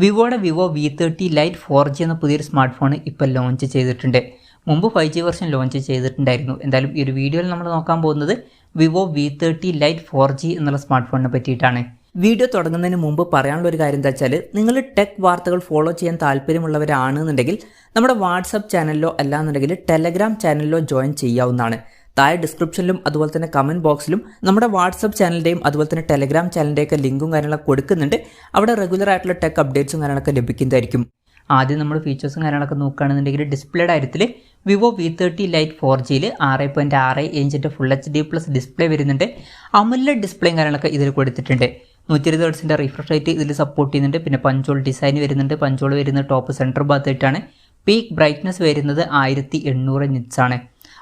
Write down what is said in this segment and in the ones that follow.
വിവോയുടെ Vivo V30 light 4G എന്ന പുതിയൊരു smart phone ഇപ്പോൾ ലോഞ്ച് ചെയ്തിട്ടുണ്ട്. മുമ്പ് 5G വെർഷൻ ലോഞ്ച് ചെയ്തിട്ടുണ്ടായിരുന്നു. എന്തായാലും ഈ ഒരു വീഡിയോയിൽ നമ്മൾ നോക്കാൻ പോകുന്നത് വിവോ V30 ലൈറ്റ് 4G എന്നുള്ള സ്മാർട്ട് ഫോണിനെ പറ്റിയിട്ടാണ്. വീഡിയോ തുടങ്ങുന്നതിന് മുമ്പ് പറയാനുള്ള ഒരു കാര്യം എന്താ വെച്ചാൽ, നിങ്ങൾ ടെക് വാർത്തകൾ ഫോളോ ചെയ്യാൻ താല്പര്യമുള്ളവരാണെന്നുണ്ടെങ്കിൽ നമ്മുടെ വാട്സപ്പ് ചാനലിലോ അല്ലാന്നുണ്ടെങ്കിൽ ടെലഗ്രാം ചാനലിലോ ജോയിൻ ചെയ്യാവുന്നതാണ്. താഴെ ഡിസ്ക്രിപ്ഷനിലും അതുപോലെ തന്നെ കമൻറ്റ് ബോക്സിലും നമ്മുടെ വാട്സപ്പ് ചാനലിൻ്റെയും അതുപോലെ തന്നെ ടെലഗ്രാം ചാനലിൻ്റെയൊക്കെ ലിങ്കും കാര്യങ്ങളൊക്കെ കൊടുക്കുന്നുണ്ട്. അവിടെ റെഗുലർ ആയിട്ടുള്ള ടെക് അപ്ഡേറ്റ്സും കാര്യങ്ങളൊക്കെ ലഭിക്കുന്നതായിരിക്കും. ആദ്യം നമ്മൾ ഫീച്ചേഴ്സും കാര്യങ്ങളൊക്കെ നോക്കുകയാണെന്നുണ്ടെങ്കിൽ ഡിസ്പ്ലേയുടെ കാര്യത്തിൽ വിവോ V30 ലൈറ്റ് 4Gയിൽ 6.6 ഇഞ്ചിൻ്റെ ഫുൾ HD+ ഡിസ്പ്ലേ വരുന്നുണ്ട്. അമുലേഡ് ഡിസ്പ്ലേയും കാര്യങ്ങളൊക്കെ ഇതിൽ കൊടുത്തിട്ടുണ്ട്. 120 Hz റിഫ്രഷ് റേറ്റ് ഇതിൽ സപ്പോർട്ട് ചെയ്യുന്നുണ്ട്. പിന്നെ പഞ്ചോൾ ഡിസൈൻ വരുന്നുണ്ട്. പഞ്ചോൾ വരുന്നത് ടോപ്പ് സെൻറ്റർ ഭാഗത്തായിട്ടാണ്. പീക്ക് ബ്രൈറ്റ്നസ് വരുന്നത് 1800 nits ആണ്.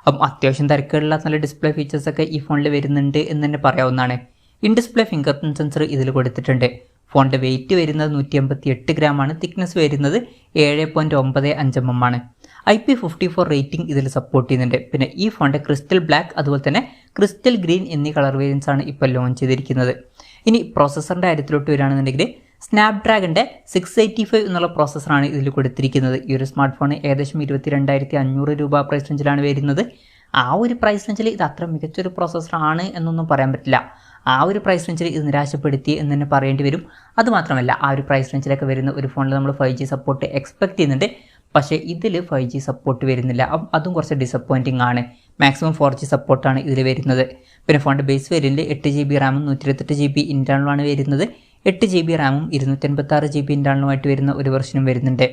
അപ്പം അത്യാവശ്യം തിരക്കുള്ള നല്ല ഡിസ്പ്ലേ ഫീച്ചേഴ്സൊക്കെ ഈ ഫോണിൽ വരുന്നുണ്ട് എന്ന് തന്നെ പറയാവുന്നതാണ്. In display finger print sensor ഇതിൽ കൊടുത്തിട്ടുണ്ട്. ഫോണിൻ്റെ വെയിറ്റ് വരുന്നത് 158 ഗ്രാമാണ്. തിക്നെസ് വരുന്നത് 7.95 mm ആണ്. IP54 റേറ്റിംഗ് ഇതിൽ സപ്പോർട്ട് ചെയ്യുന്നുണ്ട്. പിന്നെ ഈ ഫോണിൻ്റെ ക്രിസ്റ്റൽ ബ്ലാക്ക് അതുപോലെ തന്നെ ക്രിസ്റ്റൽ ഗ്രീൻ എന്നീ കളർ വേരിയൻസ് ആണ് ഇപ്പോൾ ലോഞ്ച് ചെയ്തിരിക്കുന്നത്. ഇനി പ്രോസസ്സറിൻ്റെ കാര്യത്തിലോട്ട് വരികയാണെന്നുണ്ടെങ്കിൽ സ്നാപ്ഡ്രാഗൻ്റെ 685 എന്നുള്ള പ്രോസസ്സറാണ് ഇതിൽ കൊടുത്തിരിക്കുന്നത്. ഈ ഒരു സ്മാർട്ട് ഫോൺ ഏകദേശം 22,500 രൂപ പ്രൈസ് റേഞ്ചിലാണ് വരുന്നത്. ആ ഒരു പ്രൈസ് റേഞ്ചിൽ ഇത് അത്ര മികച്ചൊരു പ്രോസസ്സറാണ് എന്നൊന്നും പറയാൻ പറ്റില്ല. ആ ഒരു പ്രൈസ് റേഞ്ചിൽ ഇത് നിരാശപ്പെടുത്തി എന്ന് തന്നെ പറയേണ്ടി വരും. അതുമാത്രമല്ല, ആ ഒരു പ്രൈസ് റേഞ്ചിലൊക്കെ വരുന്ന ഒരു ഫോണിൽ നമ്മൾ 5G സപ്പോർട്ട് എക്സ്പെക്ട് ചെയ്യുന്നുണ്ട്. പക്ഷേ ഇതിൽ 5G സപ്പോർട്ട് വരുന്നില്ല. അതും കുറച്ച് ഡിസപ്പോയിൻറ്റിംഗ് ആണ്. മാക്സിമം 4G സപ്പോർട്ടാണ് ഇതിൽ വരുന്നത്. പിന്നെ ഫോണിൻ്റെ ബേസ് വേരിയൻറ്റിൽ 8GB റാമും 128GB ഇൻറ്റേർണലുമാണ് വരുന്നത്. 8GB റാമും 256GB ഇൻറ്റേർണലുമായിട്ട് വരുന്ന ഒരു വെർഷനും വരുന്നുണ്ട്.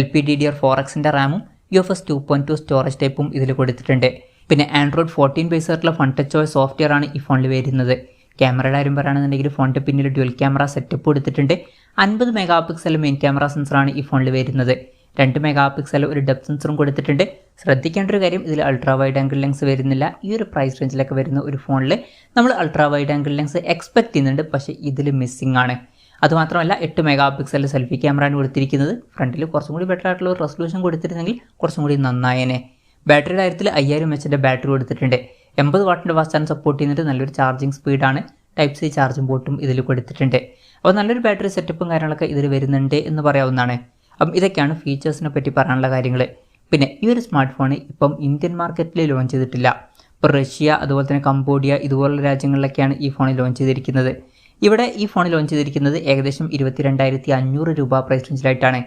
LPDDR4Xൻ്റെ റാമും UFS 2.2 സ്റ്റോറേജ് ടൈപ്പും ഇതിൽ കൊടുത്തിട്ടുണ്ട്. പിന്നെ Android 14 ബേസ് ആയിട്ടുള്ള ഫൺ ടച്ച് OS സോഫ്റ്റ്വെയർ ആണ് ഈ ഫോണിൽ വരുന്നത്. ക്യാമറയുടെ കാര്യം പറയുകയാണെന്നുണ്ടെങ്കിൽ ഫോണിൻ്റെ പിന്നിൽ ഡ്യുവൽ ക്യാമറ സെറ്റപ്പ് കൊടുത്തിട്ടുണ്ട്. 50 MP മെയിൻ ക്യാമറ സെൻസറാണ് ഈ ഫോണിൽ വരുന്നത്. 2 MP ഒരു ഡെപ്ത് സെൻസറും കൊടുത്തിട്ടുണ്ട്. ശ്രദ്ധിക്കേണ്ട ഒരു കാര്യം, ഇതിൽ അൾട്രാ വൈഡ് ആംഗിൾ ലെൻസ് വരുന്നില്ല. ഈ ഒരു പ്രൈസ് റേഞ്ചിലൊക്കെ വരുന്ന ഒരു ഫോണിൽ നമ്മൾ ultra wide angle lens expect ചെയ്യുന്നുണ്ട്. പക്ഷേ ഇതിൽ മിസ്സിംഗ് ആണ്. അതുമാത്രമല്ല 8 MP സെൽഫി ക്യാമറയാണ് കൊടുത്തിരിക്കുന്നത്. ഫ്രണ്ടിൽ കുറച്ചും കൂടി ബെറ്റർ ആയിട്ടുള്ള ഒരു റെസൊല്യൂഷൻ കൊടുത്തിരുന്നെങ്കിൽ കുറച്ചും കൂടി നന്നായേനെ. ബാറ്ററിയുടെ കാര്യത്തിൽ 5000 mAh ബാറ്ററി കൊടുത്തിട്ടുണ്ട്. 80 വാട്ടിൻ്റെ ഫാസ്റ്റ് ചാർജ് സപ്പോർട്ട് ചെയ്യുന്നുണ്ട്. നല്ലൊരു ചാർജിങ് സ്പീഡാണ്. Type-C ചാർജിംഗ് പോർട്ടും ഇതിൽ കൊടുത്തിട്ടുണ്ട്. അപ്പോൾ നല്ലൊരു ബാറ്ററി സെറ്റപ്പും കാര്യങ്ങളൊക്കെ ഇതിൽ വരുന്നുണ്ട് എന്ന് പറയാവുന്നതാണ്. അപ്പം ഇതൊക്കെയാണ് ഫീച്ചേഴ്സിനെ പറ്റി പറയാനുള്ള കാര്യങ്ങൾ. പിന്നെ ഈ ഒരു സ്മാർട്ട് ഫോൺ ഇപ്പം ഇന്ത്യൻ മാർക്കറ്റിൽ ലോഞ്ച് ചെയ്തിട്ടില്ല. ഇപ്പോൾ റഷ്യ അതുപോലെ തന്നെ കംബോഡിയ ഇതുപോലുള്ള രാജ്യങ്ങളിലൊക്കെയാണ് ഈ ഫോൺ ലോഞ്ച് ചെയ്തിരിക്കുന്നത്. ഇവിടെ ഈ ഫോൺ ലോഞ്ച് ചെയ്തിരിക്കുന്നത് ഏകദേശം 22,500 രൂപ പ്രൈസ് റേഞ്ചിലായിട്ടാണ്.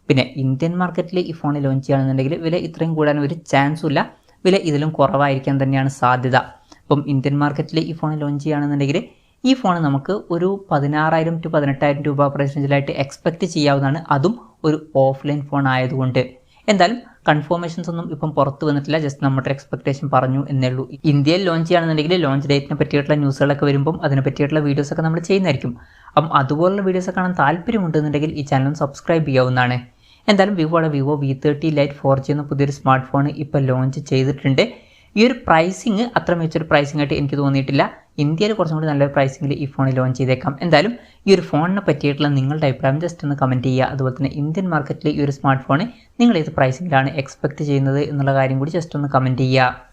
പിന്നെ ഇന്ത്യൻ മാർക്കറ്റിൽ ഈ ഫോൺ ലോഞ്ച് ചെയ്യുകയാണെന്നുണ്ടെങ്കിൽ വില ഇത്രയും കൂടാൻ ഒരു ചാൻസും ഇല്ല. വില ഇതിലും കുറവായിരിക്കാൻ തന്നെയാണ് സാധ്യത. അപ്പം ഇന്ത്യൻ മാർക്കറ്റിൽ ഈ ഫോൺ ലോഞ്ച് ചെയ്യുകയാണെന്നുണ്ടെങ്കിൽ ഈ ഫോൺ നമുക്ക് ഒരു 16,000 to 18,000 രൂപ പ്രൈസ് റേഞ്ചിലായിട്ട് എക്സ്പെക്റ്റ് ചെയ്യാവുന്നതാണ്. അതും ഒരു ഓഫ്ലൈൻ ഫോൺ ആയതുകൊണ്ട്. എന്തായാലും കൺഫർമേഷൻസ് ഒന്നും ഇപ്പം പുറത്ത് വന്നിട്ടില്ല. ജസ്റ്റ് നമ്മുടെ എക്സ്പെക്ടേഷൻ പറഞ്ഞു എന്നേ ഉള്ളൂ. ഇന്ത്യയിൽ ലോഞ്ച് ചെയ്യുകയാണെന്നുണ്ടെങ്കിൽ ലോഞ്ച് ഡേറ്റിനെ പറ്റിയിട്ടുള്ള ന്യൂസുകളൊക്കെ വരുമ്പം അതിനെ പറ്റിയിട്ടുള്ള വീഡിയോസൊക്കെ നമ്മൾ ചെയ്യുന്നതായിരിക്കും. അപ്പം അതുപോലുള്ള വീഡിയോസ് കാണാൻ താല്പര്യമുണ്ടെന്നുണ്ടെങ്കിൽ ഈ ചാനൽ സബ്സ്ക്രൈബ് ചെയ്യാവുന്നതാണ്. എന്തായാലും വിവോയുടെ വിവോ V30 ലൈറ്റ് 4G എന്ന പുതിയൊരു സ്മാർട്ട് ഫോൺ ഇപ്പോൾ ലോഞ്ച് ചെയ്തിട്ടുണ്ട്. ഈ ഒരു പ്രൈസിങ് അത്ര മികച്ചൊരു പ്രൈസിംഗ് ആയിട്ട് എനിക്ക് തോന്നിയിട്ടില്ല. ഇന്ത്യയിൽ കുറച്ചും കൂടി നല്ലൊരു പ്രൈസിങ്ങിൽ ഈ ഫോൺ ലോഞ്ച് ചെയ്തേക്കാം. എന്തായാലും ഈ ഒരു ഫോണിനെ പറ്റിയിട്ടുള്ള നിങ്ങളുടെ അഭിപ്രായം ജസ്റ്റ് ഒന്ന് കമൻറ്റ് ചെയ്യുക. അതുപോലെ തന്നെ ഇന്ത്യൻ മാർക്കറ്റിൽ ഈ ഒരു സ്മാർട്ട് ഫോൺ നിങ്ങൾ ഏത് പ്രൈസിങ്ങിലാണ് എക്സ്പെക്റ്റ് ചെയ്യുന്നത് എന്നുള്ള കാര്യം കൂടി ജസ്റ്റ് ഒന്ന് കമൻറ്റ് ചെയ്യുക.